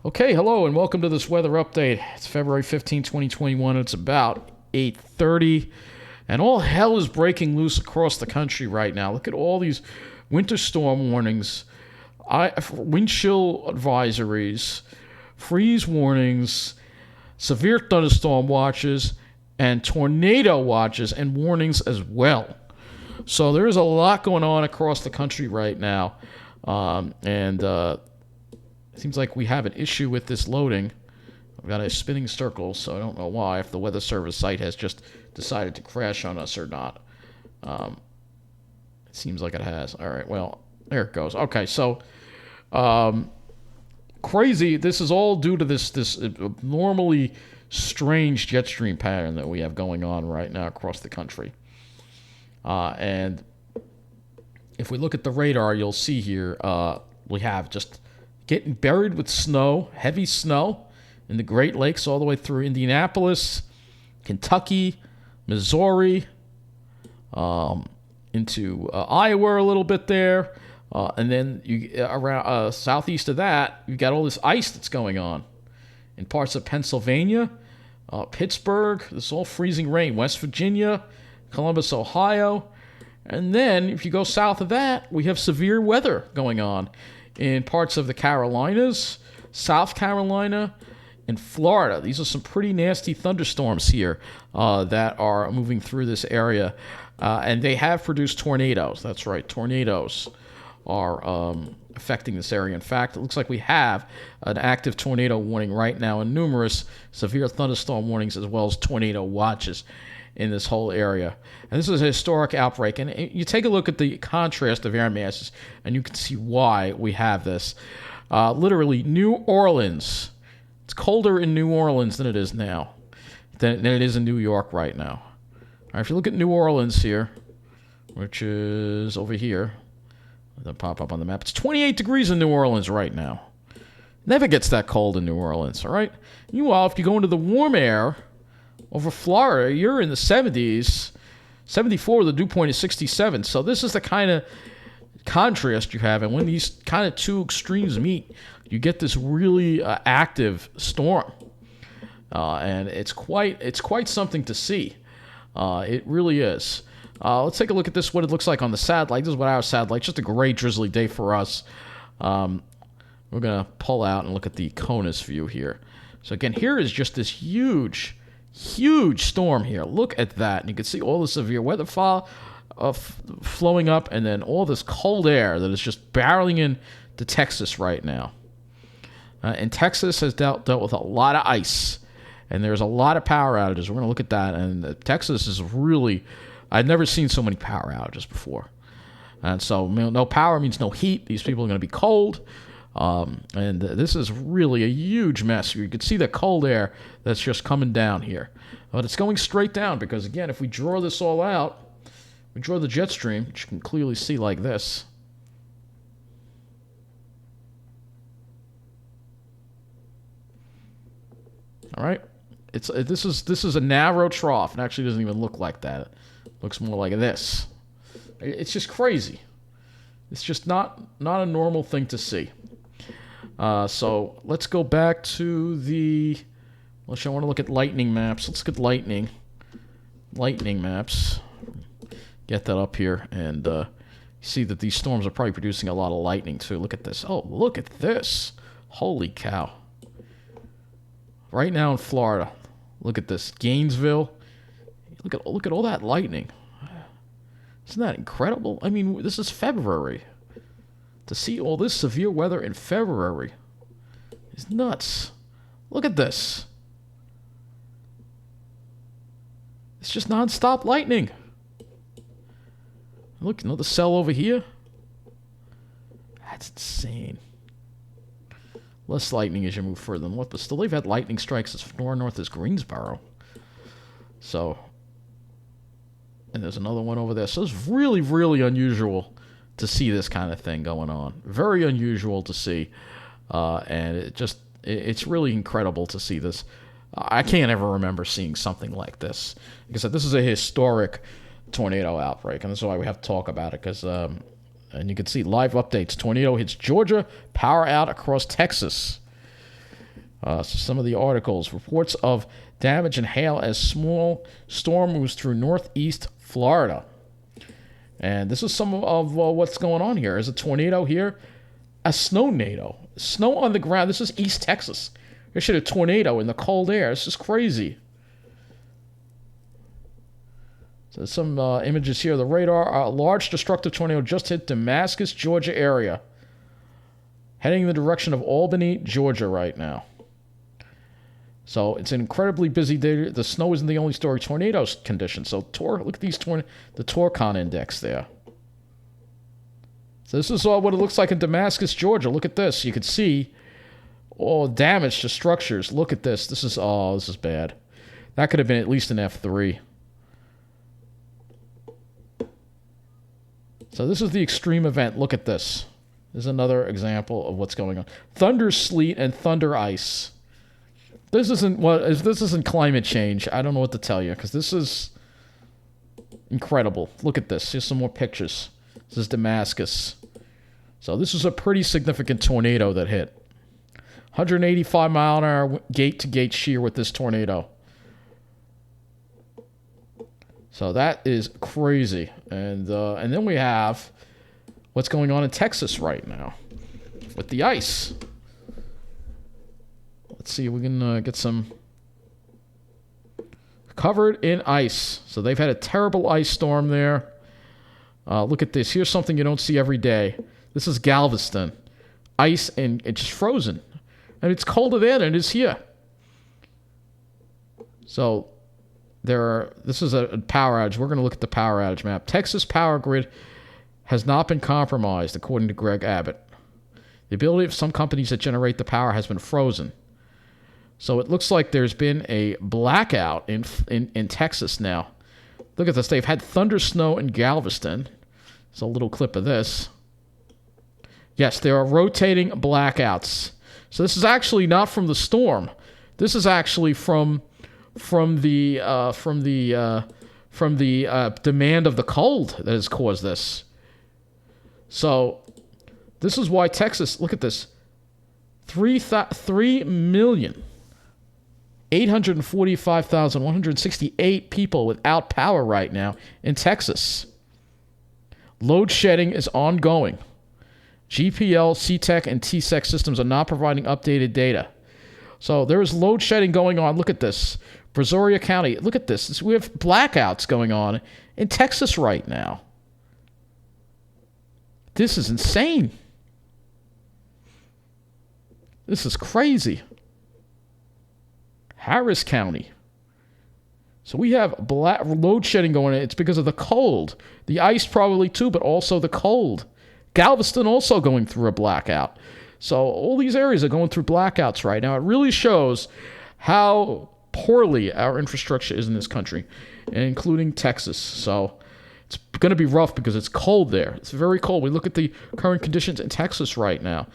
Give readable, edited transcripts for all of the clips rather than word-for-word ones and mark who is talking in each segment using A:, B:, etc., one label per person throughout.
A: Okay, hello and welcome to this weather update. It's February 15, 2021. It's about 8:30 and all hell is breaking loose across the country right now. Look at all these winter storm warnings, wind chill advisories, freeze warnings, severe thunderstorm watches, and tornado watches and warnings as well. So there is a lot going on across the country right now. And it seems like we have an issue with this loading. I've got a spinning circle, so I don't know why, if the Weather Service site has just decided to crash on us or not. It seems like it has. All right, well, there it goes. Okay, so crazy. This is all due to this normally strange jet stream pattern that we have going on right now across the country. And if we look at the radar, you'll see here we have just getting buried with snow, heavy snow in the Great Lakes all the way through Indianapolis, Kentucky, Missouri, into Iowa a little bit there. And then around southeast of that, you've got all this ice that's going on in parts of Pennsylvania, Pittsburgh. This is all freezing rain. West Virginia, Columbus, Ohio. And then if you go south of that, we have severe weather going on in parts of the Carolinas, South Carolina, and Florida. These are some pretty nasty thunderstorms here that are moving through this area. And they have produced tornadoes. That's right, tornadoes are affecting this area. In fact, it looks like we have an active tornado warning right now and numerous severe thunderstorm warnings as well as tornado watches in this whole area. And this is a historic outbreak. And you take a look at the contrast of air masses, and you can see why we have this. Literally, New Orleans. It's colder in New Orleans than it is now, than it is in New York right now. All right, if you look at New Orleans here, which is over here, it'll pop up on the map. It's 28 degrees in New Orleans right now. Never gets that cold in New Orleans, all right? Meanwhile, if you go into the warm air over Florida, you're in the 70s. 74, the dew point is 67. So this is the kind of contrast you have. And when these kind of two extremes meet, you get this really active storm. And it's quite something to see. It really is. Let's take a look at this, what it looks like on the satellite. This is what our satellite, just a gray, drizzly day for us. We're going to pull out and look at the CONUS view here. So again, here is just this huge storm here. Look at that. And you can see all the severe weather flowing up, and then all this cold air that is just barreling in to Texas right now. And Texas has dealt with a lot of ice, and there's a lot of power outages. We're going to look at that. And Texas is really, I've never seen so many power outages before. And so no power means no heat. These people are going to be cold. And this is really a huge mess. You can see the cold air that's just coming down here. But it's going straight down because, again, if we draw this all out, we draw the jet stream, which you can clearly see like this. All right? This is a narrow trough. It actually doesn't even look like that. It looks more like this. It's just crazy. It's just not a normal thing to see. So let's go back to I want to look at lightning maps. Let's get lightning maps. Get that up here, and see that these storms are probably producing a lot of lightning too. Look at this. Oh, look at this. Holy cow. Right now in Florida. Look at this. Gainesville. Look at all that lightning. Isn't that incredible? I mean, this is February. To see all this severe weather in February is nuts. Look at this. It's just non-stop lightning. Look, another cell over here. That's insane. Less lightning as you move further north, but still they've had lightning strikes as far north as Greensboro. So, and there's another one over there. So it's really, really unusual to see this kind of thing going on. Very unusual to see. And it's really incredible to see this. I can't ever remember seeing something like this. Like I said, this is a historic tornado outbreak, and that's why we have to talk about it, because and you can see live updates. Tornado hits Georgia, power out across Texas. So some of the articles. Reports of damage and hail as small storm moves through northeast Florida. And this is some of what's going on here. There's a tornado here. A snow-nado. Snow on the ground. This is East Texas. There should have a tornado in the cold air. This is crazy. So some images here. The radar. A large destructive tornado just hit Damascus, Georgia area. Heading in the direction of Albany, Georgia right now. So it's an incredibly busy day. The snow isn't the only story. Tornado conditions. So look at these the Torcon index there. So this is what it looks like in Damascus, Georgia. Look at this. You can see all damage to structures. Look at this. This is bad. That could have been at least an F3. So this is the extreme event. Look at this. This is another example of what's going on. Thunder, sleet, and thunder ice. This isn't climate change. I don't know what to tell you, because this is incredible. Look at this. Here's some more pictures. This is Damascus. So this is a pretty significant tornado that hit. 185 mile an hour gate-to-gate shear with this tornado. So that is crazy. And then we have what's going on in Texas right now with the ice. Let's see if we can get some covered in ice. So they've had a terrible ice storm there. Look at this. Here's something you don't see every day. This is Galveston. Ice, and it's just frozen. And it's colder there than it is here. So this is a power outage. We're going to look at the power outage map. Texas power grid has not been compromised, according to Greg Abbott. The ability of some companies that generate the power has been frozen. So it looks like there's been a blackout in Texas now. Look at this. They've had thunder snow in Galveston. There's a little clip of this. Yes, there are rotating blackouts. So this is actually not from the storm. This is actually from the demand of the cold that has caused this. So this is why Texas. Look at this. 3,845,168 people without power right now in Texas. Load shedding is ongoing. GPL, CTEC, and TSEC systems are not providing updated data. So there is load shedding going on. Look at this. Brazoria County. Look at this. We have blackouts going on in Texas right now. This is insane. This is crazy. Harris County. So we have load shedding going on. It's because of the cold. The ice probably too, but also the cold. Galveston also going through a blackout. So all these areas are going through blackouts right now. It really shows how poorly our infrastructure is in this country, including Texas. So it's going to be rough because it's cold there. It's very cold. We look at the current conditions in Texas right now.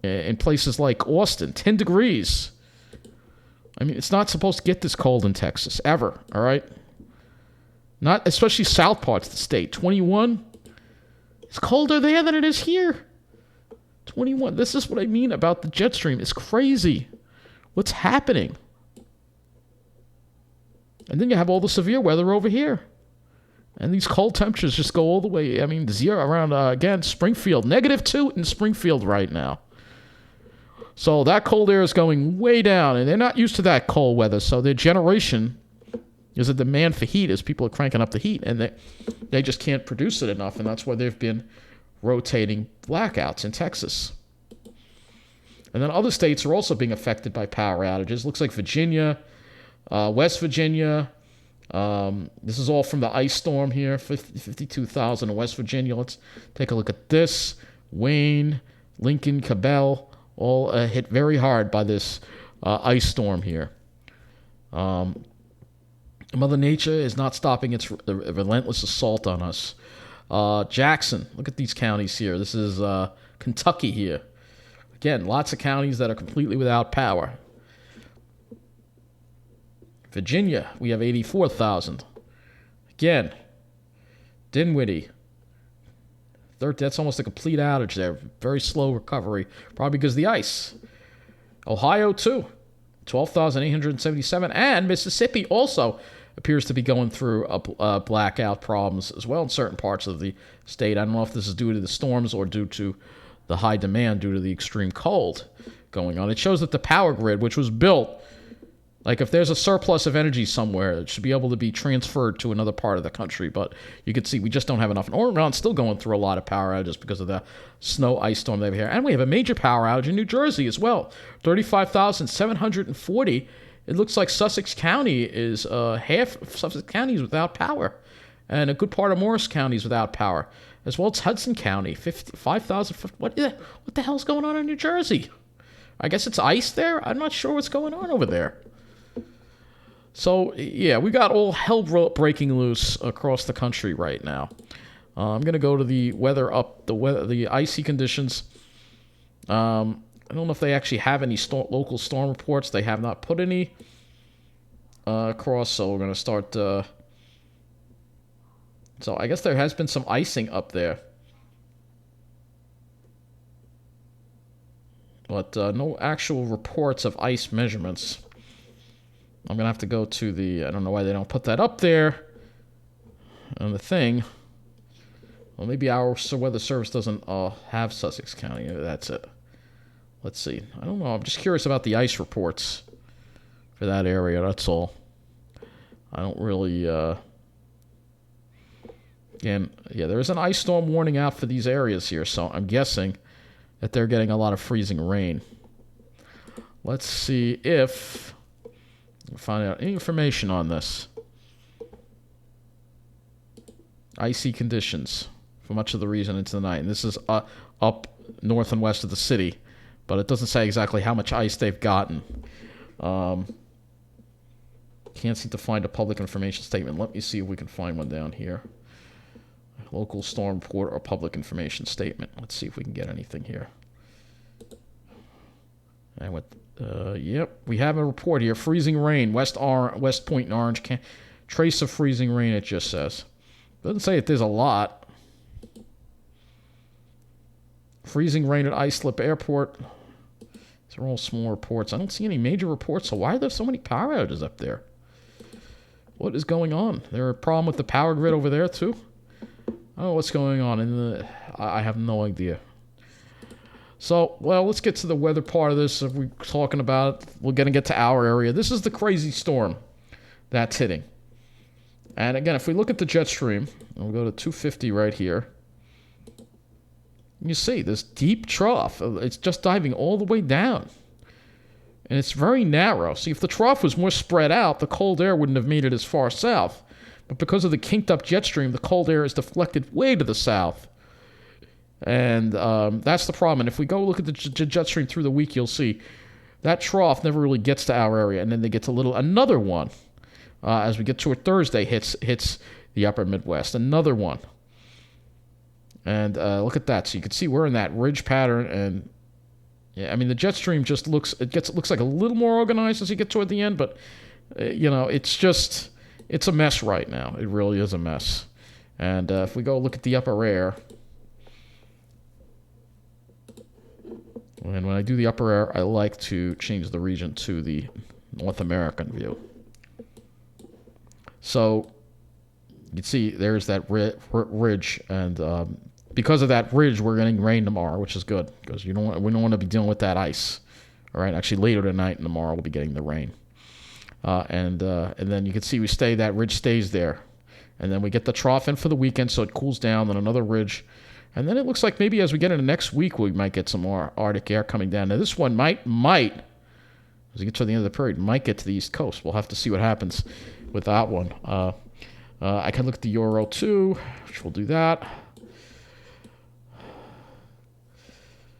A: In places like Austin, 10 degrees. I mean, it's not supposed to get this cold in Texas, ever, all right? Not especially south parts of the state. 21. It's colder there than it is here. 21. This is what I mean about the jet stream. It's crazy. What's happening? And then you have all the severe weather over here. And these cold temperatures just go all the way, I mean, zero around, again, Springfield. -2 in Springfield right now. So that cold air is going way down, and they're not used to that cold weather. So their generation is a demand for heat as people are cranking up the heat, and they just can't produce it enough, and that's why they've been rotating blackouts in Texas. And then other states are also being affected by power outages. Looks like Virginia, West Virginia. This is all from the ice storm here, 52,000 in West Virginia. Let's take a look at this. Wayne, Lincoln, Cabell, all hit very hard by this ice storm here. Mother Nature is not stopping its relentless assault on us. Jackson, look at these counties here. This is Kentucky here. Again, lots of counties that are completely without power. Virginia, we have 84,000. Again, Dinwiddie. That's almost a complete outage there. Very slow recovery, probably because of the ice. Ohio, too, 12,877. And Mississippi also appears to be going through blackout problems as well in certain parts of the state. I don't know if this is due to the storms or due to the high demand due to the extreme cold going on. It shows that the power grid, which was built, like if there's a surplus of energy somewhere, it should be able to be transferred to another part of the country. But you can see we just don't have enough. And Oregon's still going through a lot of power outages because of the snow ice storm they have here. And we have a major power outage in New Jersey as well. 35,740. It looks like Sussex County is half of Sussex County is without power. And a good part of Morris County is without power. As well as Hudson County, 5,000. What the hell's going on in New Jersey? I guess it's ice there? I'm not sure what's going on over there. So, yeah, we got all hell breaking loose across the country right now. I'm going to go to the the icy conditions. I don't know if they actually have any local storm reports. They have not put any across, so we're going to start. So I guess there has been some icing up there. But no actual reports of ice measurements. I'm going to have to go to the... I don't know why they don't put that up there on the thing. Well, maybe our weather service doesn't have Sussex County. Maybe that's it. Let's see. I don't know. I'm just curious about the ice reports for that area. That's all. I don't really... Again, yeah, there is an ice storm warning out for these areas here, so I'm guessing that they're getting a lot of freezing rain. Let's see if... find out any information on this. Icy conditions for much of the region into the night. And this is up north and west of the city. But it doesn't say exactly how much ice they've gotten. Can't seem to find a public information statement. Let me see if we can find one down here. Local storm report or public information statement. Let's see if we can get anything here. And with... yep, we have a report here. Freezing rain, West Point and Orange. Trace of freezing rain, it just says. Doesn't say that there's a lot. Freezing rain at Islip Airport. These are all small reports. I don't see any major reports, so why are there so many power outages up there? What is going on? There a problem with the power grid over there, too? I don't know what's going on. I have no idea. So, well, let's get to the weather part of this. If we're talking about, we're going to get to our area. This is the crazy storm that's hitting. And again, if we look at the jet stream, we'll go to 250 right here. You see this deep trough. It's just diving all the way down. And it's very narrow. See, if the trough was more spread out, the cold air wouldn't have made it as far south. But because of the kinked up jet stream, the cold air is deflected way to the south. And that's the problem. And if we go look at the jet stream through the week, you'll see that trough never really gets to our area. And then they get to another one as we get toward Thursday hits the upper Midwest. Another one. And look at that. So you can see we're in that ridge pattern. And yeah, I mean, the jet stream just looks like a little more organized as you get toward the end. But, it's a mess right now. It really is a mess. And if we go look at the upper air... And when I do the upper air, I like to change the region to the North American view. So you can see there's that ridge, and because of that ridge, we're getting rain tomorrow, which is good because we don't want to be dealing with that ice. All right, actually later tonight and tomorrow we'll be getting the rain, and then you can see that ridge stays there, and then we get the trough in for the weekend, so it cools down. Then another ridge. And then it looks like maybe as we get into next week, we might get some more Arctic air coming down. Now, this one might, as we get to the end of the period, might get to the East Coast. We'll have to see what happens with that one. I can look at the Euro, too, which we'll do that.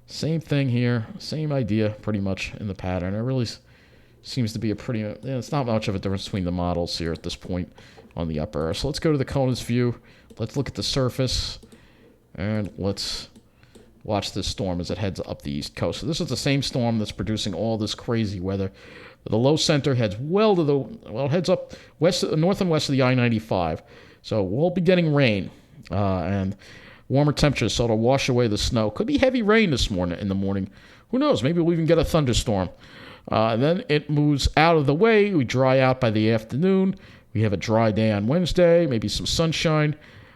A: Same thing here. Same idea, pretty much, in the pattern. It really seems to be it's not much of a difference between the models here at this point on the upper air. So let's go to the CONUS view. Let's look at the surface. And let's watch this storm as it heads up the East Coast. So this is the same storm that's producing all this crazy weather. The low center heads heads up north and west of the I-95. So we'll be getting rain and warmer temperatures, so it'll wash away the snow. Could be heavy rain in the morning Who knows? Maybe we'll even get a thunderstorm. And then it moves out of the way. We dry out by the afternoon. We have a dry day on Wednesday, maybe some sunshine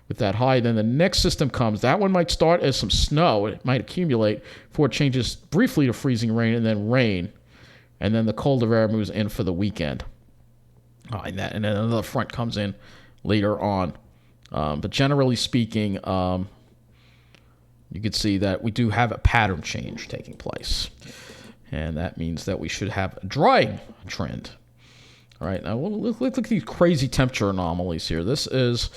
A: with that high. Then the next system comes. That one might start as some snow. It might accumulate before it changes briefly to freezing rain and then rain. And then the colder air moves in for the weekend. And then another front comes in later on. But generally speaking, you can see that we do have a pattern change taking place. And that means that we should have a drying trend. All right, now look at these crazy temperature anomalies here. This is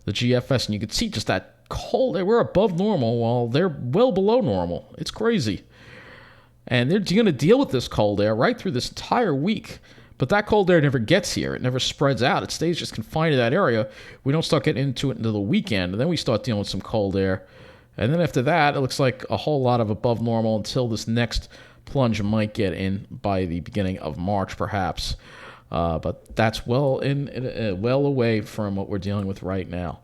A: the GFS, and you can see just that cold. We're above normal while they're well below normal. It's crazy. And they're going to deal with this cold air right through this entire week. But that cold air never gets here. It never spreads out. It stays just confined to that area. We don't start getting into it until the weekend, and then we start dealing with some cold air. And then after that, it looks like a whole lot of above normal until this next plunge might get in by the beginning of March, perhaps. But that's well away from what we're dealing with right now.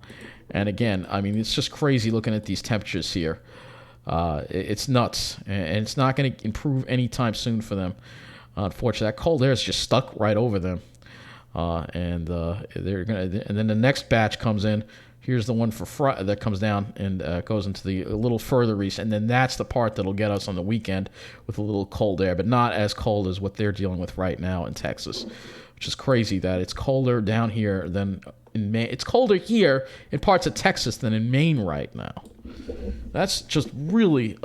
A: And again, I mean, it's just crazy looking at these temperatures here. It's nuts, and it's not going to improve anytime soon for them. Unfortunately, that cold air is just stuck right over them, and they're gonna. And then the next batch comes in. Here's the one for that comes down and goes into a little further east, and then that's the part that'll get us on the weekend with a little cold air, but not as cold as what they're dealing with right now in Texas, which is crazy that it's colder down here than in Maine. It's colder here in parts of Texas than in Maine right now. That's just really,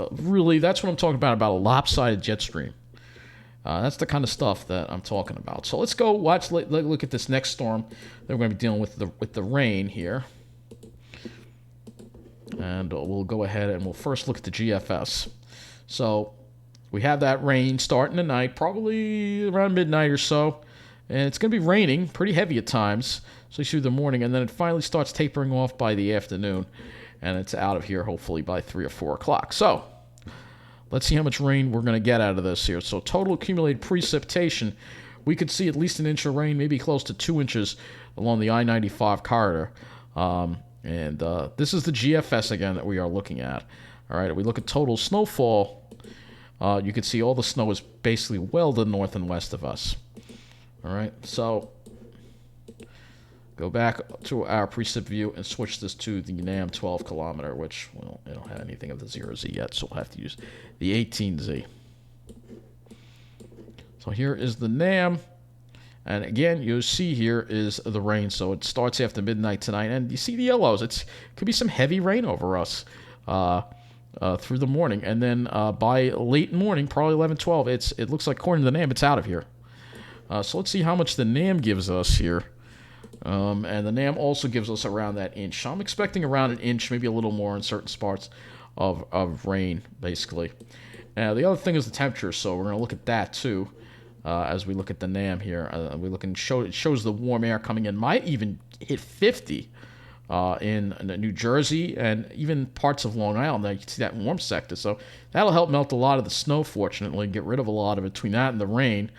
A: that's what I'm talking about a lopsided jet stream. That's the kind of stuff that I'm talking about. So let's go look at this next storm that we're going to be dealing with the rain here. And we'll go ahead and we'll first look at the GFS. So we have that rain starting tonight, probably around midnight or so. And it's going to be raining pretty heavy at times, especially through the morning. And then it finally starts tapering off by the afternoon. And it's out of here hopefully by 3 or 4 o'clock. So let's see how much rain we're going to get out of this here. So total accumulated precipitation, we could see at least 1 inch of rain, maybe close to 2 inches along the I-95 corridor. And this is the GFS again that we are looking at. All right, we look at total snowfall. You can see all the snow is basically well to the north and west of us. All right, so go back to our precip view and switch this to the NAM 12 kilometer, which, well, I don't have anything of the 0Z yet, so we'll have to use the 18Z. So here is the NAM. And again, you see here is the rain. So it starts after midnight tonight. And you see the yellows. It could be some heavy rain over us through the morning. And then by late morning, probably 11, 12, it looks like, according to the NAM, it's out of here. So let's see how much the NAM gives us here. And the NAM also gives us around that inch. I'm expecting around 1 inch, maybe a little more in certain spots of rain, basically. Now, the other thing is the temperature. So we're going to look at that, too. As we look at the NAM here, it shows the warm air coming in. Might even hit 50 in New Jersey and even parts of Long Island. Now you can see that warm sector. So that'll help melt a lot of the snow, fortunately, get rid of a lot of it between that and the rain.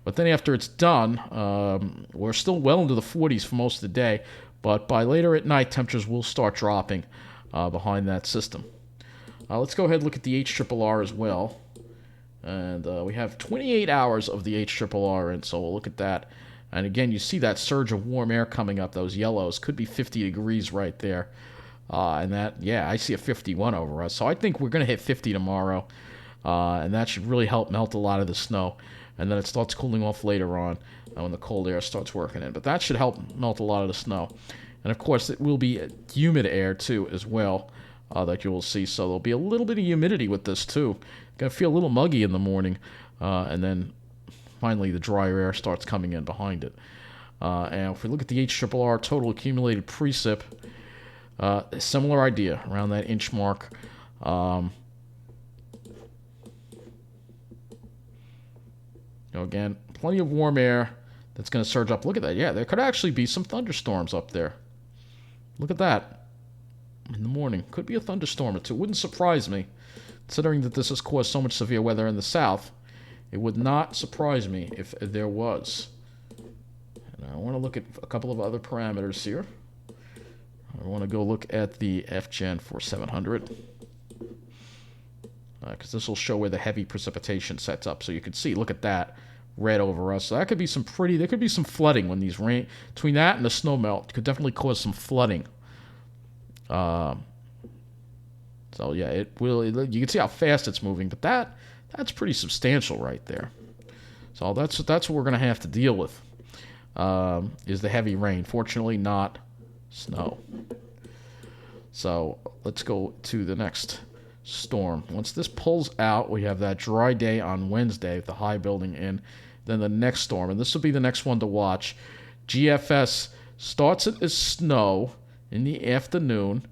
A: But then after it's done, we're still well into the 40s for most of the day. But by later at night, temperatures will start dropping behind that system. Let's go ahead and look at the HRRR as well. And we have 28 hours of the HRRR in, so we'll look at that. And again, you see that surge of warm air coming up. Those yellows could be 50 degrees right there. And that, yeah, I see a 51 over us. So I think we're going to hit 50 tomorrow. And that should really help melt a lot of the snow. And then it starts cooling off later on when the cold air starts working in. But that should help melt a lot of the snow. And of course, it will be humid air too as well that you will see. So there'll be a little bit of humidity with this too. Going to feel a little muggy in the morning. And then finally the drier air starts coming in behind it. And if we look at the HRRR total accumulated precip, similar idea around that inch mark. Again, plenty of warm air that's going to surge up. Look at that. Yeah, there could actually be some thunderstorms up there. Look at that. In the morning. Could be a thunderstorm or two. Wouldn't surprise me, considering that this has caused so much severe weather in the south. It would not surprise me if there was. And I want to look at a couple of other parameters here. I want to go look at the FGen for 700. because this will show where the heavy precipitation sets up. So you can see, look at that, red over us. So that could be there could be some flooding when these rain, between that and the snow melt, could definitely cause some flooding. So yeah, it will. You can see how fast it's moving, but that's pretty substantial right there. So that's what we're gonna have to deal with. Is the heavy rain? Fortunately, not snow. So let's go to the next storm. Once this pulls out, we have that dry day on Wednesday with the high building in. Then the next storm, and this will be the next one to watch. GFS starts it as snow in the afternoon,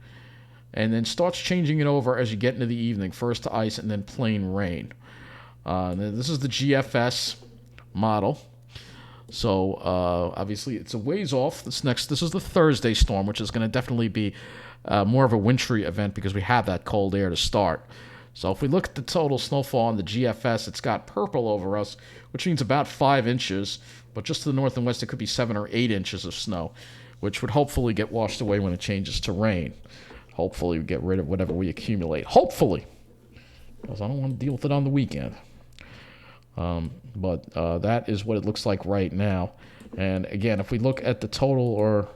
A: and then starts changing it over as you get into the evening. First to ice, and then plain rain. This is the GFS model. So obviously it's a ways off. This is the Thursday storm, which is going to definitely be more of a wintry event because we have that cold air to start. So if we look at the total snowfall on the GFS, it's got purple over us, which means about 5 inches. But just to the north and west, it could be 7 or 8 inches of snow, which would hopefully get washed away when it changes to rain. Hopefully we get rid of whatever we accumulate. Hopefully, because I don't want to deal with it on the weekend. But that is what it looks like right now. And again, if we look at the total, or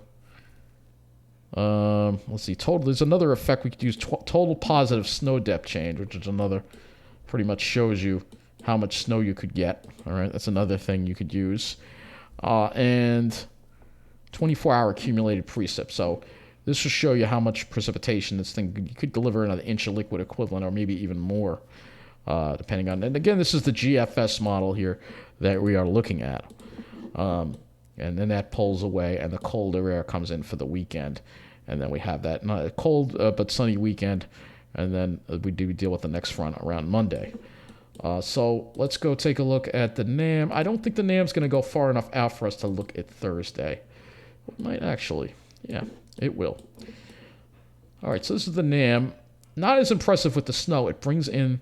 A: let's see, total. There's another effect we could use: total positive snow depth change, which is another, pretty much shows you how much snow you could get. All right, that's another thing you could use. And 24-hour accumulated precip. So this will show you how much precipitation this thing you could deliver in an inch of liquid equivalent, or maybe even more. Depending on, and again, this is the GFS model here that we are looking at. And then that pulls away, and the colder air comes in for the weekend. And then we have that cold but sunny weekend, and then we do deal with the next front around Monday. So let's go take a look at the NAM. I don't think the NAM's going to go far enough out for us to look at Thursday. It might actually. Yeah, it will. All right, so this is the NAM. Not as impressive with the snow. It brings in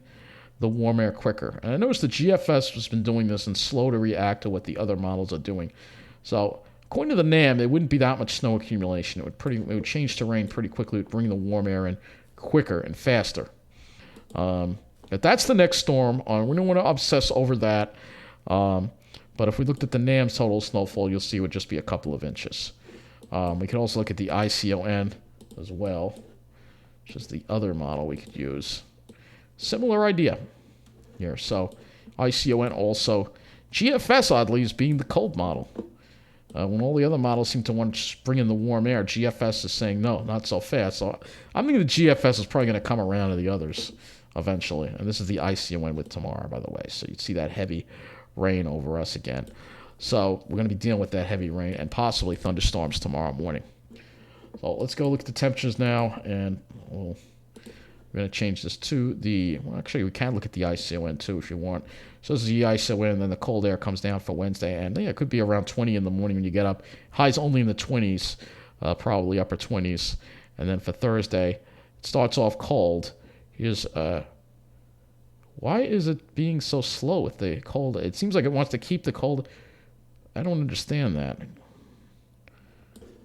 A: the warm air quicker. And I noticed the GFS has been doing this and slow to react to what the other models are doing. So according to the NAM, there wouldn't be that much snow accumulation. It would change to rain pretty quickly. It would bring the warm air in quicker and faster. But that's the next storm. We don't want to obsess over that. But if we looked at the NAM's total snowfall, you'll see it would just be a couple of inches. We could also look at the ICON as well, which is the other model we could use. Similar idea here. So ICON also. GFS, oddly, is being the cold model. When all the other models seem to want to bring in the warm air, GFS is saying, no, not so fast. So I'm thinking the GFS is probably going to come around to the others eventually. And this is the ICON with tomorrow, by the way. So you'd see that heavy rain over us again. So we're going to be dealing with that heavy rain and possibly thunderstorms tomorrow morning. So let's go look at the temperatures now, and we're going to change this to actually we can look at the ICON too if you want. So this is the ICON, and then the cold air comes down for Wednesday, and it could be around 20 in the morning when you get up. Highs only in the 20s, probably upper 20s. And then for Thursday, it starts off cold. Here's, why is it being so slow with the cold? It seems like it wants to keep the cold. I don't understand that.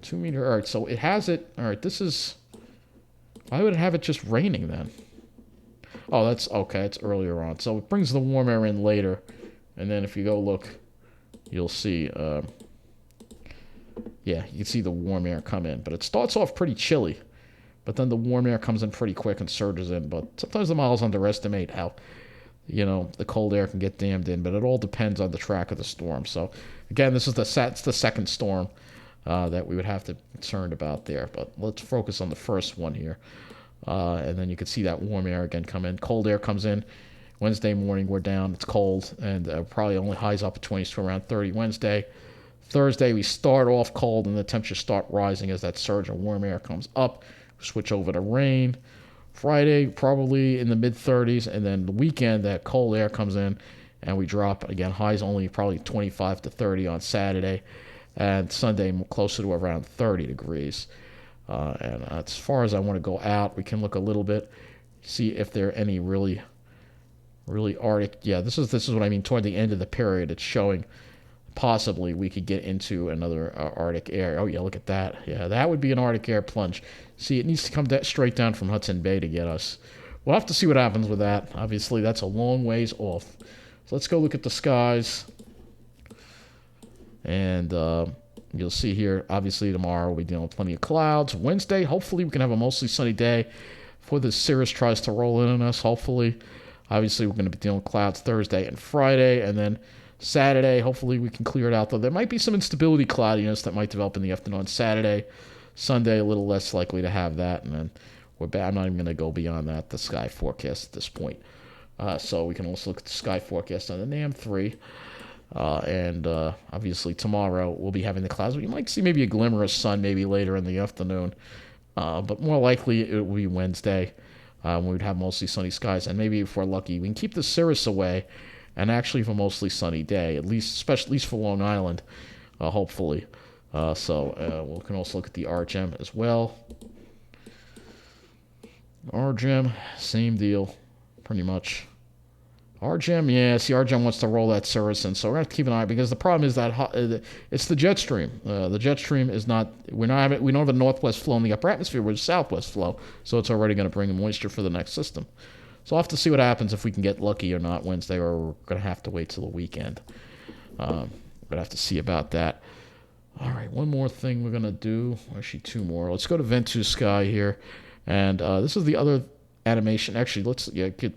A: 2 meter, all right, so it has it, all right, this is, why would it have it just raining then? Oh, that's okay. It's earlier on. So it brings the warm air in later. And then if you go look, you'll see, you can see the warm air come in. But it starts off pretty chilly. But then the warm air comes in pretty quick and surges in. But sometimes the models underestimate how, the cold air can get dammed in. But it all depends on the track of the storm. So, again, this is the second storm that we would have to be concerned about there. But let's focus on the first one here. And then you can see that warm air again come in. Cold air comes in. Wednesday morning, we're down. It's cold. And probably only highs up at 20s to around 30 Wednesday. Thursday, we start off cold, and the temperatures start rising as that surge of warm air comes up. We switch over to rain. Friday, probably in the mid-30s. And then the weekend, that cold air comes in, and we drop. Again, highs only probably 25 to 30 on Saturday. And Sunday, closer to around 30 degrees. And as far as I want to go out, we can look a little bit, see if there are any really Arctic. Yeah, this is what I mean. Toward the end of the period, it's showing possibly we could get into another Arctic air. Oh, yeah, look at that. Yeah, that would be an Arctic air plunge. See, it needs to come straight down from Hudson Bay to get us. we'll have to see what happens with that. Obviously, that's a long ways off. So let's go look at the skies. And you'll see here, obviously, tomorrow we'll be dealing with plenty of clouds. Wednesday, hopefully, we can have a mostly sunny day before this cirrus tries to roll in on us, hopefully. Obviously, we're going to be dealing with clouds Thursday and Friday. And then Saturday, hopefully, we can clear it out. Though there might be some instability cloudiness that might develop in the afternoon on Saturday. Sunday, a little less likely to have that. And then I'm not even going to go beyond that, the sky forecast at this point. So we can also look at the sky forecast on the NAM3. And obviously tomorrow we'll be having the clouds. You might see maybe a glimmer of sun maybe later in the afternoon. But more likely it will be Wednesday when we'd have mostly sunny skies. And maybe if we're lucky, we can keep the cirrus away and actually have a mostly sunny day, at least for Long Island, hopefully. So we can also look at the RGM as well. RGM, same deal, pretty much. RGM, yeah, see, RGM wants to roll that cirrus in, so we're going to have to keep an eye, because the problem is that it's the jet stream. The jet stream is not, we don't have a northwest flow in the upper atmosphere, we're a southwest flow, so it's already going to bring moisture for the next system. So I'll have to see what happens if we can get lucky or not Wednesday, or we're going to have to wait till the weekend. We're going to have to see about that. All right, one more thing we're going to do, actually two more. Let's go to Ventu Sky here, and this is the other animation. Actually, let's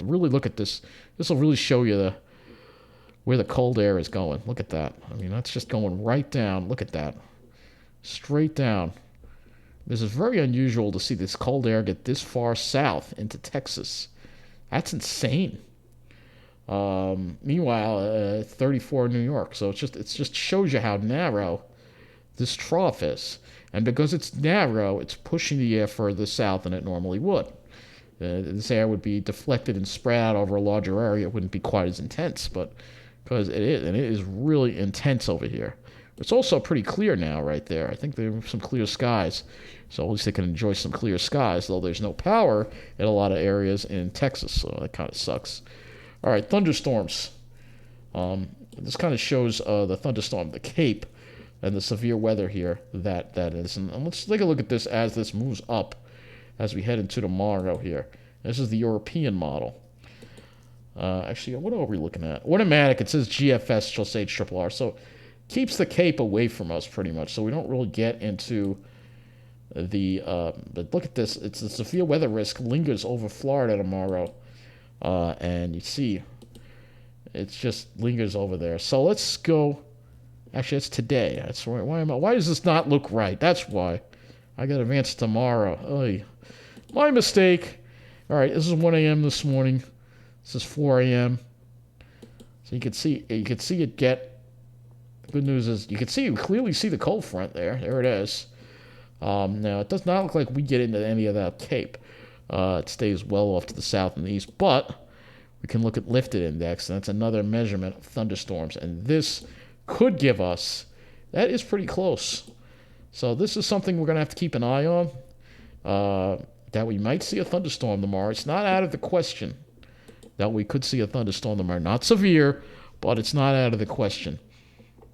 A: really look at this. This will really show you where the cold air is going. Look at that. I mean, that's just going right down. Look at that. Straight down. This is very unusual to see this cold air get this far south into Texas. That's insane. Meanwhile, 34 in New York. So it just shows you how narrow this trough is. And because it's narrow, it's pushing the air further south than it normally would. This air would be deflected and spread out over a larger area. It wouldn't be quite as intense, but because it is, and it is really intense over here. It's also pretty clear now right there. I think there are some clear skies, so at least they can enjoy some clear skies, though there's no power in a lot of areas in Texas, so that kind of sucks. All right, thunderstorms. This kind of shows the thunderstorm, the Cape, and the severe weather here that is. And let's take a look at this as this moves up, as we head into tomorrow here. This is the European model. Actually, what are we looking at? Automatic, it says GFS, shall say HRRR. So keeps the Cape away from us pretty much. So we don't really get into the, but look at this. It's the severe weather risk lingers over Florida tomorrow. And you see, it just lingers over there. So let's go, actually it's today. That's right. Why does this not look right? That's why. I got advance tomorrow. Oy. My mistake. All right, this is 1 a.m. this morning. This is 4 a.m. So you can see it get. The good news is you clearly see the cold front there. There it is. Now it does not look like we get into any of that Cape. It stays well off to the south and the east, but we can look at lifted index, and that's another measurement of thunderstorms. And this could give us. That is pretty close. So this is something we're going to have to keep an eye on, that we might see a thunderstorm tomorrow. It's not out of the question that we could see a thunderstorm tomorrow. Not severe, but it's not out of the question.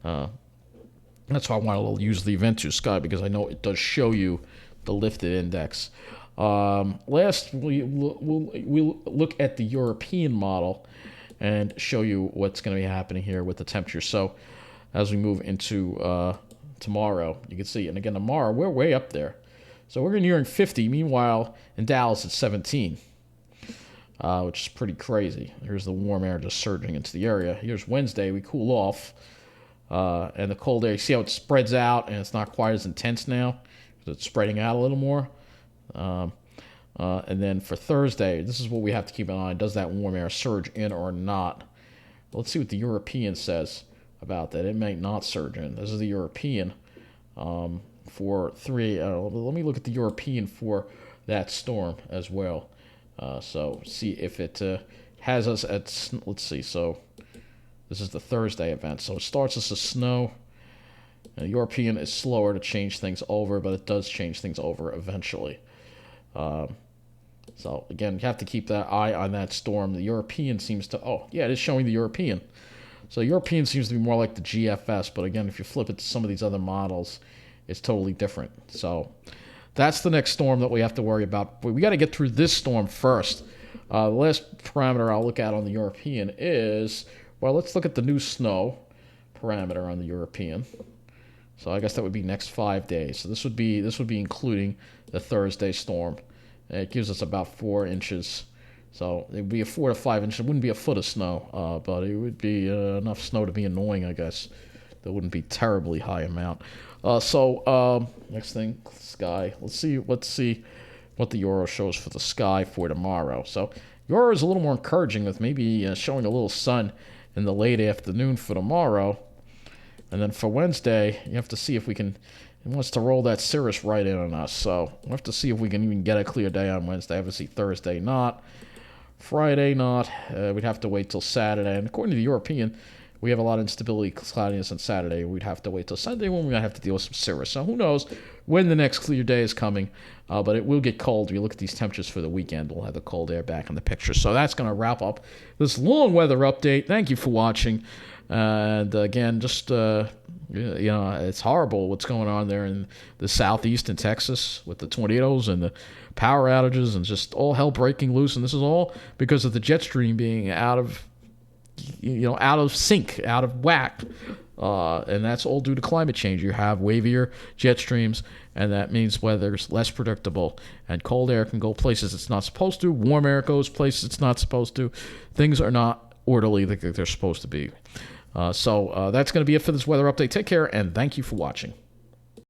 A: That's why I want to use the event to sky, because I know it does show you the lifted index. Last, we'll look at the European model and show you what's going to be happening here with the temperature. So as we move into tomorrow, you can see, and again tomorrow we're way up there, so we're nearing 50. Meanwhile in Dallas it's 17, which is pretty crazy. Here's the warm air just surging into the area. Here's Wednesday, we cool off, and the cold air, you see how it spreads out, and it's not quite as intense now because it's spreading out a little more. And then for Thursday, this is what we have to keep an eye on. Does that warm air surge in or not? Let's see what the European says about that. It might not surge in. This is the European for 3. Let me look at the European for that storm as well. So see if it has us at, let's see. So this is the Thursday event. So it starts us as snow. The European is slower to change things over, but it does change things over eventually. So again, you have to keep that eye on that storm. The European seems to, it is showing the European. So European seems to be more like the GFS, but again, if you flip it to some of these other models, it's totally different. So that's the next storm that we have to worry about. But we got to get through this storm first. The last parameter I'll look at on the European is, well, let's look at the new snow parameter on the European. So I guess that would be next 5 days. So this would be including the Thursday storm. It gives us about 4 inches. So it would be a 4 to 5 inches. It wouldn't be a foot of snow, but it would be enough snow to be annoying, I guess. That wouldn't be terribly high amount. Next thing, sky. Let's see what the Euro shows for the sky for tomorrow. So Euro is a little more encouraging, with maybe showing a little sun in the late afternoon for tomorrow. And then for Wednesday, you have to see if we can. It wants to roll that cirrus right in on us. So we'll have to see if we can even get a clear day on Wednesday. Obviously, Thursday not. Friday not. We'd have to wait till Saturday. And according to the European, we have a lot of instability, cloudiness on Saturday. We'd have to wait till Sunday when we might have to deal with some cirrus. So who knows when the next clear day is coming. But it will get cold. If you look at these temperatures for the weekend, we'll have the cold air back in the picture. So that's going to wrap up this long weather update. Thank you for watching. And again, just, it's horrible what's going on there in the southeast in Texas with the tornadoes and the power outages and just all hell breaking loose. And this is all because of the jet stream being out of sync, out of whack. And that's all due to climate change. You have wavier jet streams, and that means weather's less predictable. And cold air can go places it's not supposed to. Warm air goes places it's not supposed to. Things are not orderly like they're supposed to be. So that's going to be it for this weather update. Take care, and thank you for watching.